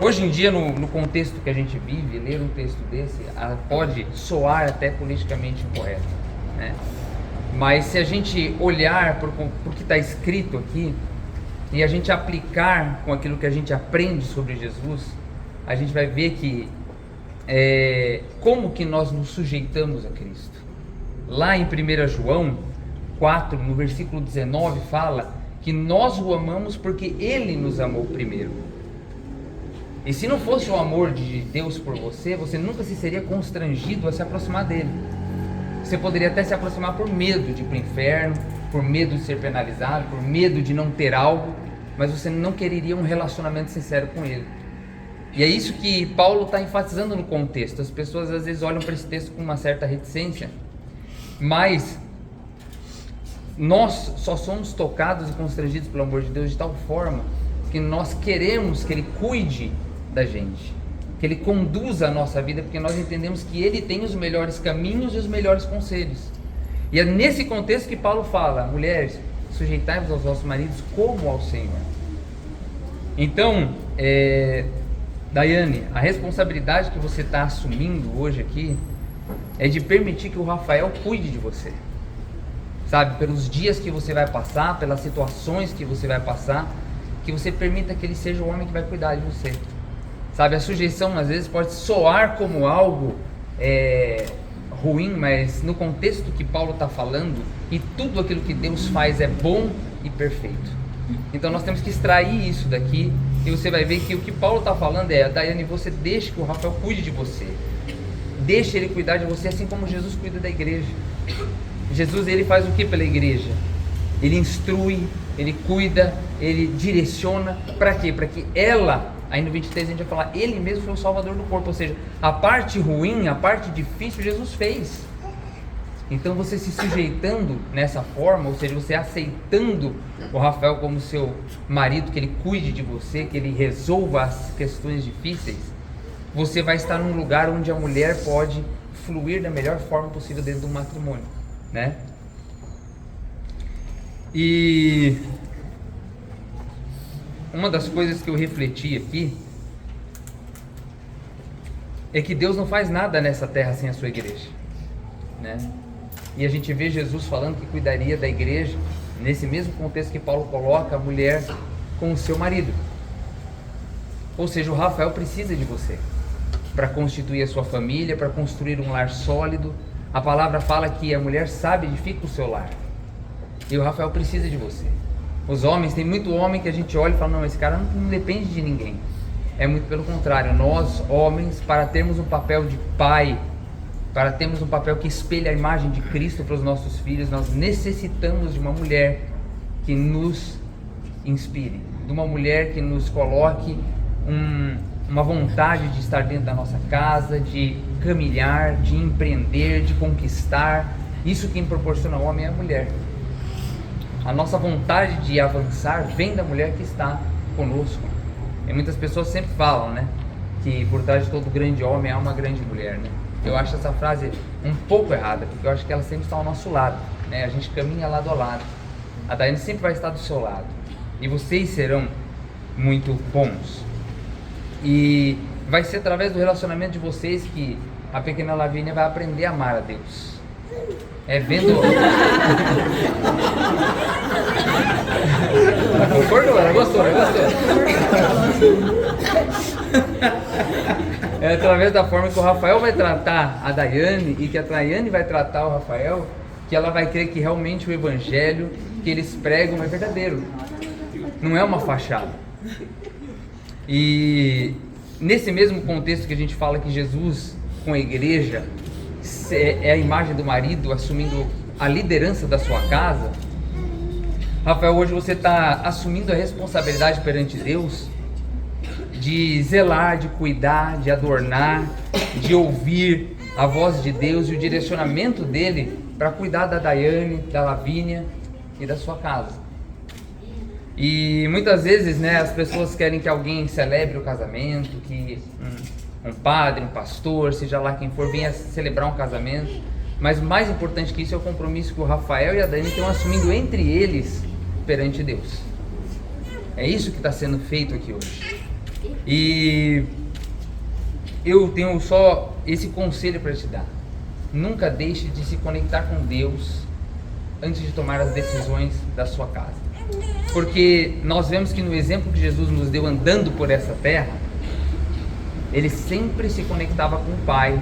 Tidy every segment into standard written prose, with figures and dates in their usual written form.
Hoje em dia, no contexto que a gente vive, ler um texto desse pode soar até politicamente incorreto, né? Mas se a gente olhar para o que está escrito aqui e a gente aplicar com aquilo que a gente aprende sobre Jesus, a gente vai ver que como que nós nos sujeitamos a Cristo. Lá em 1 João 4, no versículo 19, fala que nós o amamos porque Ele nos amou primeiro. E se não fosse o amor de Deus por você, você nunca se seria constrangido a se aproximar dele. Você poderia até se aproximar por medo de ir para o inferno, por medo de ser penalizado, por medo de não ter algo, mas você não quereria um relacionamento sincero com ele. E é isso que Paulo está enfatizando no contexto. As pessoas às vezes olham para esse texto com uma certa reticência, mas nós só somos tocados e constrangidos pelo amor de Deus de tal forma que nós queremos que Ele cuide da gente, que Ele conduza a nossa vida, porque nós entendemos que Ele tem os melhores caminhos e os melhores conselhos. E é nesse contexto que Paulo fala: mulheres, sujeitai-vos aos vossos maridos como ao Senhor. Então, Daiane, a responsabilidade que você está assumindo hoje aqui é de permitir que o Rafael cuide de você, sabe, pelos dias que você vai passar, pelas situações que você vai passar, que você permita que ele seja o homem que vai cuidar de você, sabe. A sujeição às vezes pode soar como algo ruim, mas no contexto que Paulo está falando, e tudo aquilo que Deus faz é bom e perfeito. Então nós temos que extrair isso daqui, e você vai ver que o que Paulo está falando é: Daiane, você deixa que o Rafael cuide de você, deixa ele cuidar de você, assim como Jesus cuida da igreja. Jesus, ele faz o que pela igreja? Ele instrui, ele cuida, ele direciona. Para quê? Para que ela, aí no 23 a gente vai falar, ele mesmo foi o salvador do corpo. Ou seja, a parte ruim, a parte difícil, Jesus fez. Então você se sujeitando nessa forma, ou seja, você aceitando o Rafael como seu marido, que ele cuide de você, que ele resolva as questões difíceis, você vai estar num lugar onde a mulher pode fluir da melhor forma possível dentro do matrimônio, né? E uma das coisas que eu refleti aqui é que Deus não faz nada nessa terra sem a sua igreja, né? E a gente vê Jesus falando que cuidaria da igreja, nesse mesmo contexto que Paulo coloca a mulher com o seu marido. Ou seja, o Rafael precisa de você para constituir a sua família, para construir um lar sólido. A palavra fala que a mulher sabe edifica o seu lar, e o Rafael precisa de você. Os homens, tem muito homem que a gente olha e fala: não, esse cara não depende de ninguém. É muito pelo contrário. Nós, homens, para termos um papel de pai, para termos um papel que espelhe a imagem de Cristo para os nossos filhos, nós necessitamos de uma mulher que nos inspire, de uma mulher que nos coloque uma vontade de estar dentro da nossa casa, de caminhar, de empreender, de conquistar. Isso quem proporciona ao homem é a mulher. A nossa vontade de avançar vem da mulher que está conosco. E muitas pessoas sempre falam, né, que por trás de todo grande homem há uma grande mulher, né? Eu acho essa frase um pouco errada, porque eu acho que ela sempre está ao nosso lado, né? A gente caminha lado a lado. A Daiane sempre vai estar do seu lado, e vocês serão muito bons. E vai ser através do relacionamento de vocês que a pequena Lavínia vai aprender a amar a Deus. Vendo... Ela concordou, ela gostou. É através da forma que o Rafael vai tratar a Daiane e que a Daiane vai tratar o Rafael, que ela vai crer que realmente o evangelho que eles pregam é verdadeiro, não é uma fachada. E nesse mesmo contexto que a gente fala que Jesus com a igreja é a imagem do marido assumindo a liderança da sua casa, Rafael, hoje você está assumindo a responsabilidade perante Deus de zelar, de cuidar, de adornar, de ouvir a voz de Deus e o direcionamento dele para cuidar da Daiane, da Lavínia e da sua casa. E muitas vezes, né, as pessoas querem que alguém celebre o casamento, que um padre, um pastor, seja lá quem for, venha celebrar um casamento. Mas mais importante que isso é o compromisso que o Rafael e a Daiane estão assumindo entre eles perante Deus. É isso que está sendo feito aqui hoje. E eu tenho só esse conselho para te dar. Nunca deixe de se conectar com Deus antes de tomar as decisões da sua casa. Porque nós vemos que no exemplo que Jesus nos deu andando por essa terra, ele sempre se conectava com o Pai,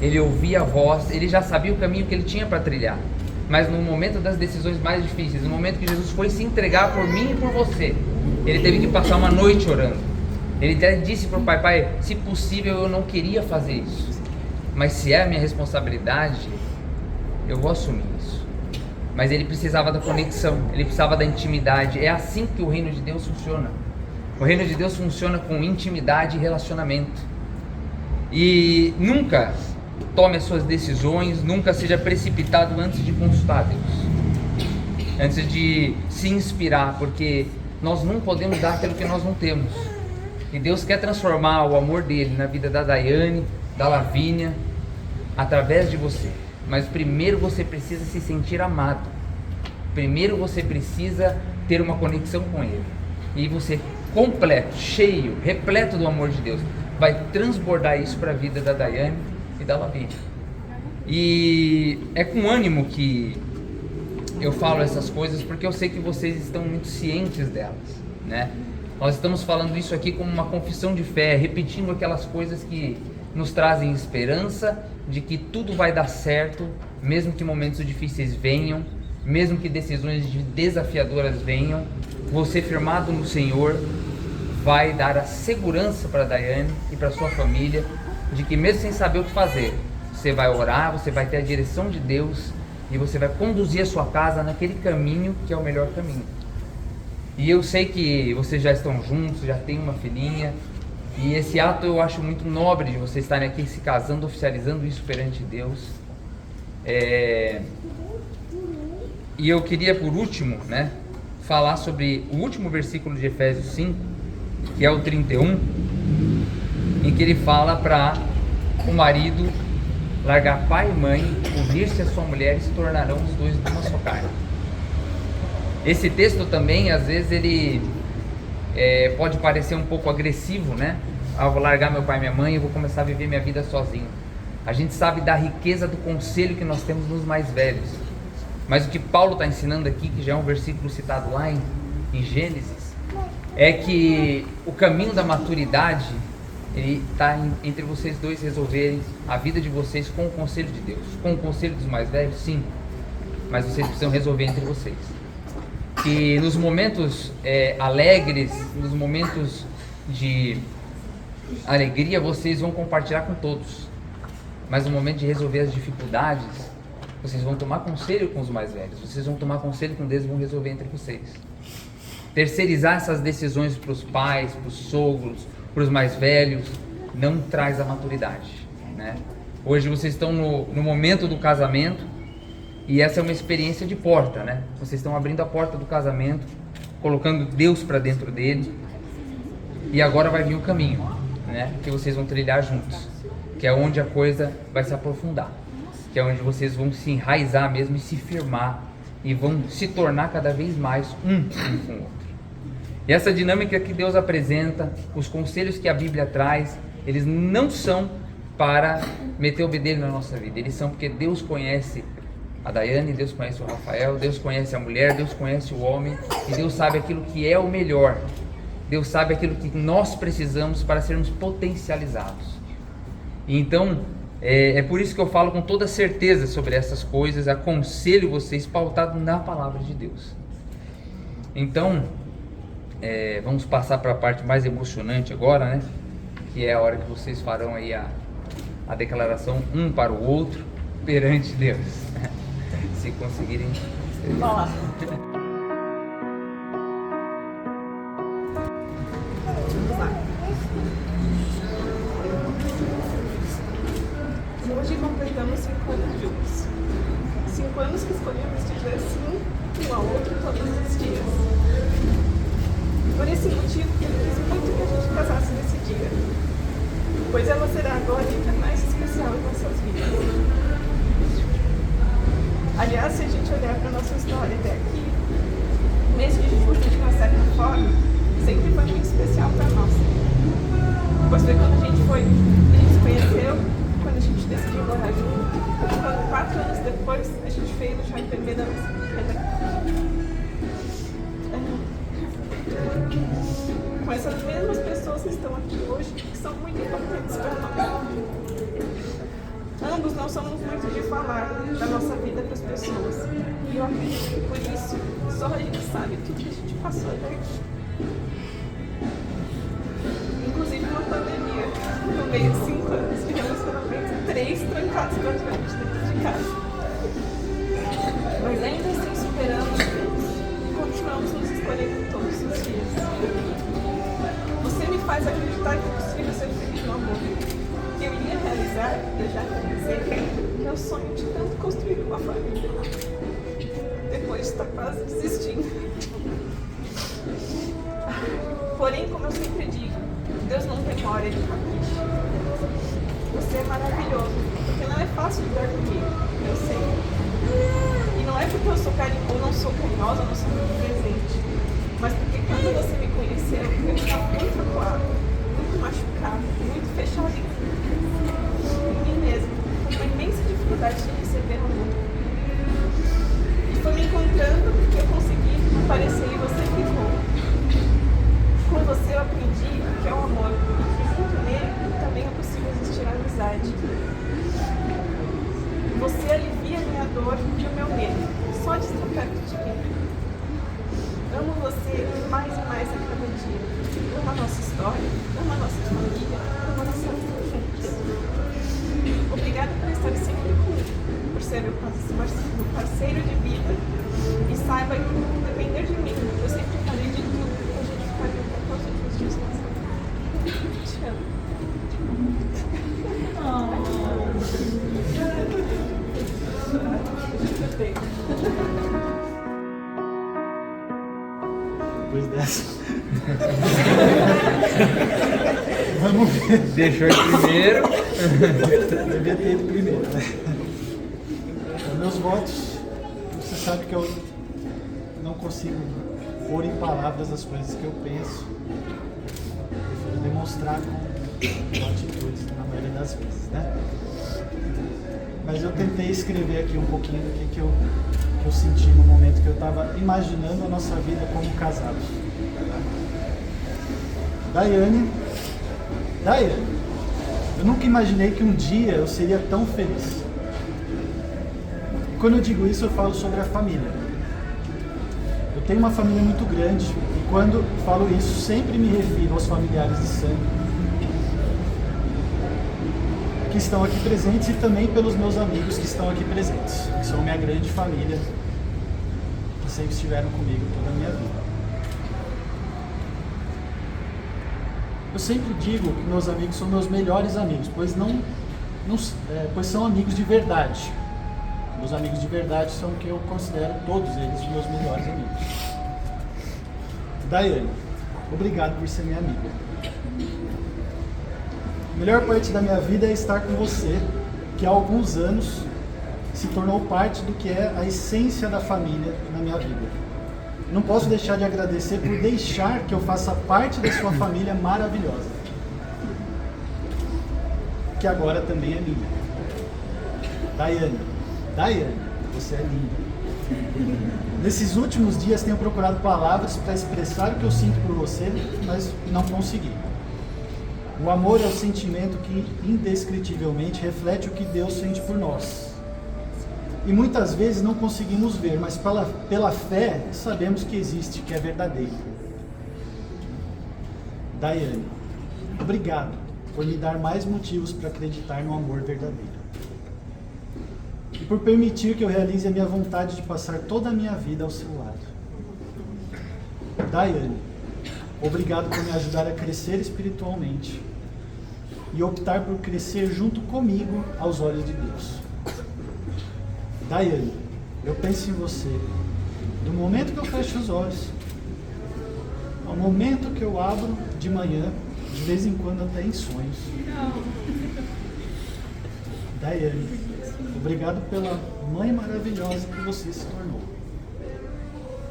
ele ouvia a voz, ele já sabia o caminho que ele tinha para trilhar. Mas no momento das decisões mais difíceis, no momento que Jesus foi se entregar por mim e por você, ele teve que passar uma noite orando. Ele até disse para o Pai: Pai, se possível eu não queria fazer isso, mas se é a minha responsabilidade, eu vou assumir isso. Mas ele precisava da conexão, ele precisava da intimidade. É assim que o reino de Deus funciona. O reino de Deus funciona com intimidade e relacionamento. E nunca tome as suas decisões, nunca seja precipitado antes de consultar Deus, antes de se inspirar, porque nós não podemos dar aquilo que nós não temos. E Deus quer transformar o amor dele na vida da Daiane, da Lavínia, através de você. Mas primeiro você precisa se sentir amado. Primeiro você precisa ter uma conexão com ele. E você, completo, cheio, repleto do amor de Deus, vai transbordar isso para a vida da Daiane e da Lavínia. E é com ânimo que eu falo essas coisas, porque eu sei que vocês estão muito cientes delas, né? Nós estamos falando isso aqui como uma confissão de fé, repetindo aquelas coisas que nos trazem esperança de que tudo vai dar certo, mesmo que momentos difíceis venham, mesmo que decisões desafiadoras venham. Você, firmado no Senhor, vai dar a segurança para a Daiane e para a sua família, de que mesmo sem saber o que fazer, você vai orar, você vai ter a direção de Deus e você vai conduzir a sua casa naquele caminho que é o melhor caminho. E eu sei que vocês já estão juntos, já tem uma filhinha, e esse ato eu acho muito nobre de vocês estarem aqui se casando, oficializando isso perante Deus. E eu queria, por último, né, falar sobre o último versículo de Efésios 5, que é o 31, em que ele fala para o marido largar pai e mãe, unir-se à sua mulher e se tornarão os dois de uma só carne. Esse texto também, às vezes, ele pode parecer um pouco agressivo, né? Eu vou largar meu pai e minha mãe e vou começar a viver minha vida sozinho. A gente sabe da riqueza do conselho que nós temos nos mais velhos. Mas o que Paulo está ensinando aqui, que já é um versículo citado lá em Gênesis, é que o caminho da maturidade, ele está entre vocês dois resolverem a vida de vocês com o conselho de Deus. Com o conselho dos mais velhos, sim, mas vocês precisam resolver entre vocês. Que nos momentos alegres, nos momentos de alegria, vocês vão compartilhar com todos, mas no momento de resolver as dificuldades, vocês vão tomar conselho com os mais velhos, vocês vão tomar conselho com Deus e vão resolver entre vocês. Terceirizar essas decisões para os pais, para os sogros, para os mais velhos, não traz a maturidade, né? Hoje vocês estão no momento do casamento, e essa é uma experiência de porta, né? Vocês estão abrindo a porta do casamento, colocando Deus para dentro dele, e agora vai vir o caminho, né? Que vocês vão trilhar juntos, que é onde a coisa vai se aprofundar, que é onde vocês vão se enraizar mesmo e se firmar, e vão se tornar cada vez mais um com o outro. E essa dinâmica que Deus apresenta, os conselhos que a Bíblia traz, eles não são para meter o bedelho na nossa vida, eles são porque Deus conhece a Daiane, Deus conhece o Rafael, Deus conhece a mulher, Deus conhece o homem, e Deus sabe aquilo que é o melhor. Deus sabe aquilo que nós precisamos para sermos potencializados. E então, é por isso que eu falo com toda certeza sobre essas coisas, aconselho vocês pautado na palavra de Deus. Então, vamos passar para a parte mais emocionante agora, né? Que é a hora que vocês farão aí a declaração um para o outro perante Deus. Se conseguirem. Olá. Hoje completamos 5 anos juntos. 5 anos que escolhemos dizer sim um ao outro todos os dias. Por esse motivo, eu quis muito que a gente casasse nesse dia, pois ela será agora ainda mais especial em nossas vidas. Aliás, se a gente olhar para a nossa história até aqui, o mês de julho, de uma certa forma, sempre foi muito especial para nós. Pois foi quando a gente se conheceu, quando a gente decidiu morar junto, quando 4 anos depois a gente fez o JPB da nossa vida. Com essas mesmas pessoas que estão aqui hoje, que são muito importantes para nós. Ambos não somos muito de falar da nossa vida para as pessoas. E eu acredito que por isso, só a gente sabe tudo que a gente passou até aqui. Inclusive uma pandemia, no meio de 5 anos de relacionamento, 3 trancados praticamente dentro de casa. Mas ainda assim superamos e continuamos nos escolhendo todos os dias. Você me faz acreditar que é possível ser feliz no amor. Que eu iria realizar, eu já realizei, meu sonho de tanto construir uma família. Depois de estar quase desistindo. Porém, como eu sempre digo, Deus não tem hora de capricho. Você é maravilhoso, porque não é fácil lidar comigo, eu sei. E não é porque eu sou ou não sou carinhosa, não sou muito presente, mas porque quando você me conheceu, eu estava muito acuada, muito machucada, muito fechada em mim mesma, com uma imensa dificuldade de receber amor. E foi me encontrando que eu consegui aparecer e você ficou. Com você eu aprendi o que é o amor e que junto nele também é possível existir a amizade. Você alivia a minha dor e o meu medo, só de estar perto de mim. Amo você mais e mais a cada dia. Amo a nossa história, amo a nossa família, amo a nossa vida juntos. Obrigada por estar sempre comigo, por ser meu parceiro de vida. E saiba que, por depender de mim, eu sempre farei de tudo para a gente ficar junto até os últimos dias da nossa vida. Te amo. Depois dessa. Vamos ver. Deixou em primeiro. Devia ter ido primeiro, né? Meus votos, você sabe que eu não consigo pôr em palavras as coisas que eu penso. Eu prefiro demonstrar com atitudes na maioria das vezes, né? Mas eu tentei escrever aqui um pouquinho do que eu senti no momento que eu estava imaginando a nossa vida como casados. Daiane, eu nunca imaginei que um dia eu seria tão feliz. E quando eu digo isso, eu falo sobre a família. Eu tenho uma família muito grande e quando falo isso, sempre me refiro aos familiares de sangue que estão aqui presentes e também pelos meus amigos que estão aqui presentes, que são minha grande família, que sempre estiveram comigo toda a minha vida. Eu sempre digo que meus amigos são meus melhores amigos, pois são amigos de verdade. Meus amigos de verdade são o que eu considero todos eles os meus melhores amigos. Daiane, obrigado por ser minha amiga. A melhor parte da minha vida é estar com você, que há alguns anos se tornou parte do que é a essência da família na minha vida. Não posso deixar de agradecer por deixar que eu faça parte da sua família maravilhosa, que agora também é minha. Daiane, você é linda. Nesses últimos dias tenho procurado palavras para expressar o que eu sinto por você, mas não consegui. O amor é o sentimento que indescritivelmente reflete o que Deus sente por nós. E muitas vezes não conseguimos ver, mas pela fé sabemos que existe, que é verdadeiro. Daiane, obrigado por me dar mais motivos para acreditar no amor verdadeiro. E por permitir que eu realize a minha vontade de passar toda a minha vida ao seu lado. Daiane, obrigado por me ajudar a crescer espiritualmente e optar por crescer junto comigo aos olhos de Deus. Daiane, eu penso em você do momento que eu fecho os olhos ao momento que eu abro de manhã, de vez em quando até em sonhos. Daiane, obrigado pela mãe maravilhosa que você se tornou.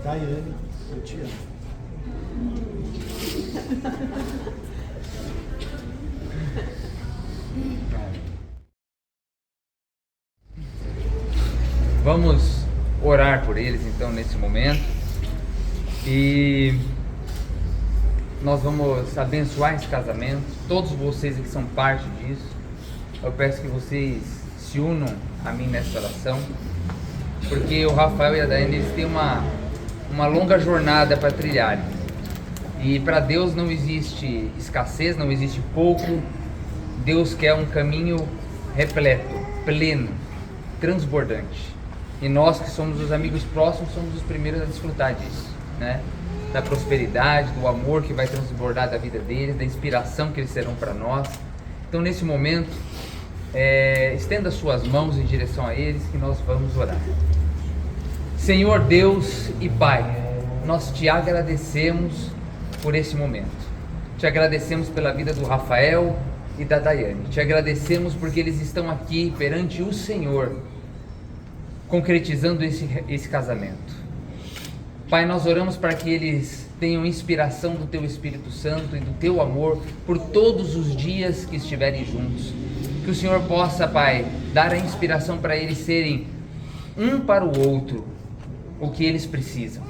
Daiane, eu te amo. Vamos orar por eles então nesse momento e nós vamos abençoar esse casamento, todos vocês que são parte disso. Eu peço que vocês se unam a mim nessa oração, porque o Rafael e a Daiane, eles têm uma longa jornada para trilhar, e para Deus não existe escassez, não existe pouco. Deus quer um caminho repleto, pleno, transbordante, e nós que somos os amigos próximos somos os primeiros a desfrutar disso, né? Da prosperidade, do amor que vai transbordar da vida deles, da inspiração que eles serão para nós. Então nesse momento, estenda suas mãos em direção a eles, que nós vamos orar. Senhor Deus e Pai, nós te agradecemos por esse momento. Te agradecemos pela vida do Rafael e da Daiane. Te agradecemos porque eles estão aqui perante o Senhor, concretizando esse casamento. Pai, nós oramos para que eles tenham inspiração do Teu Espírito Santo e do Teu amor por todos os dias que estiverem juntos. Que o Senhor possa, Pai, dar a inspiração para eles serem um para o outro o que eles precisam.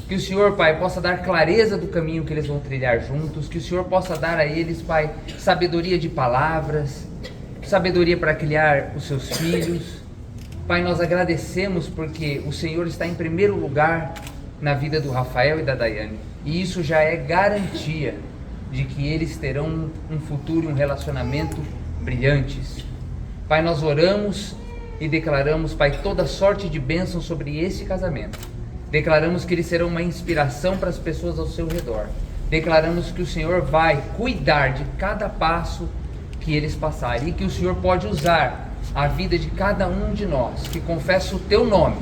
Que o Senhor, Pai, possa dar clareza do caminho que eles vão trilhar juntos. Que o Senhor possa dar a eles, Pai, sabedoria de palavras, sabedoria para criar os seus filhos. Pai, nós agradecemos porque o Senhor está em primeiro lugar na vida do Rafael e da Daiane, e isso já é garantia de que eles terão um futuro e um relacionamento brilhantes. Pai, nós oramos e declaramos, Pai, toda sorte de bênção sobre esse casamento. Declaramos que eles serão uma inspiração para as pessoas ao seu redor. Declaramos que o Senhor vai cuidar de cada passo que eles passarem, e que o Senhor pode usar a vida de cada um de nós que confessa o Teu nome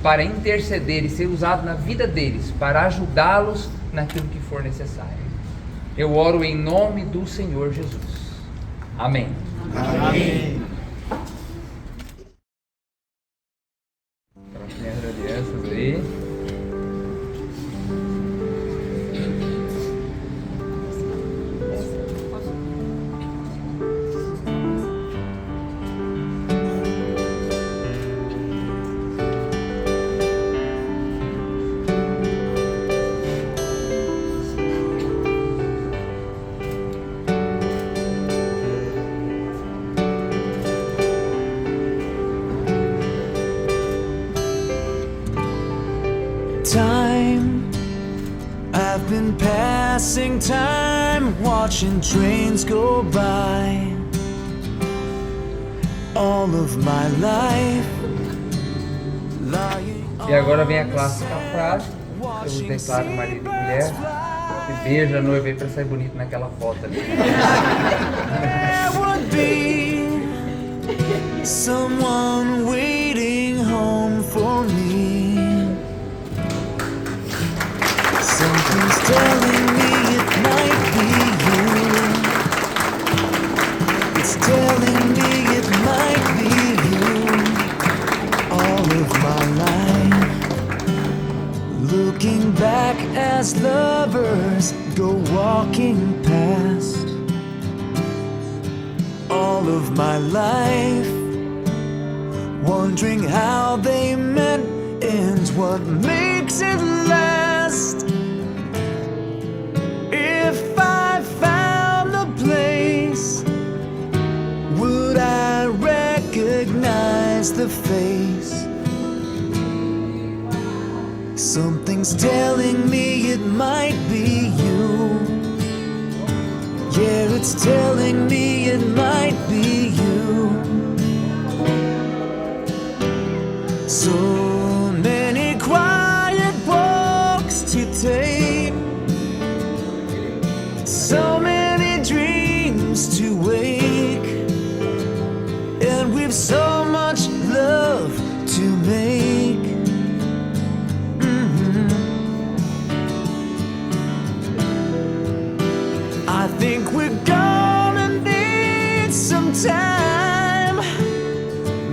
para interceder e ser usado na vida deles, para ajudá-los naquilo que for necessário. Eu oro em nome do Senhor Jesus. Amém. Amém. Então, minhas alianças aí. Time, I've been passing time, watching trains go by. All of my life, lying E agora vem a clássica frase: eu vos declaro marido e mulher, e beija a noiva aí para sair bonito naquela foto ali. there would be someone waiting home for me. Something's telling me it might be you. It's telling me it might be you. All of my life, looking back as lovers go walking past. All of my life, wondering how they met and what makes it last. If I found the place, would I recognize the face? Something's telling me it might be you. Yeah, it's telling me it might be you. So many quiet walks to take, so many dreams to wake, and we've so much love to make. I think we're gonna need some time.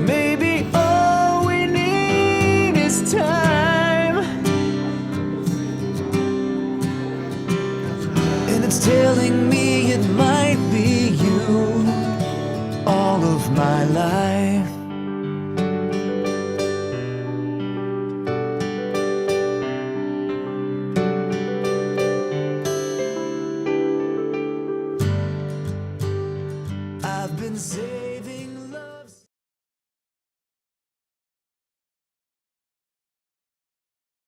Maybe all we need is time. And it's telling me it might be you. All of my life, been saved.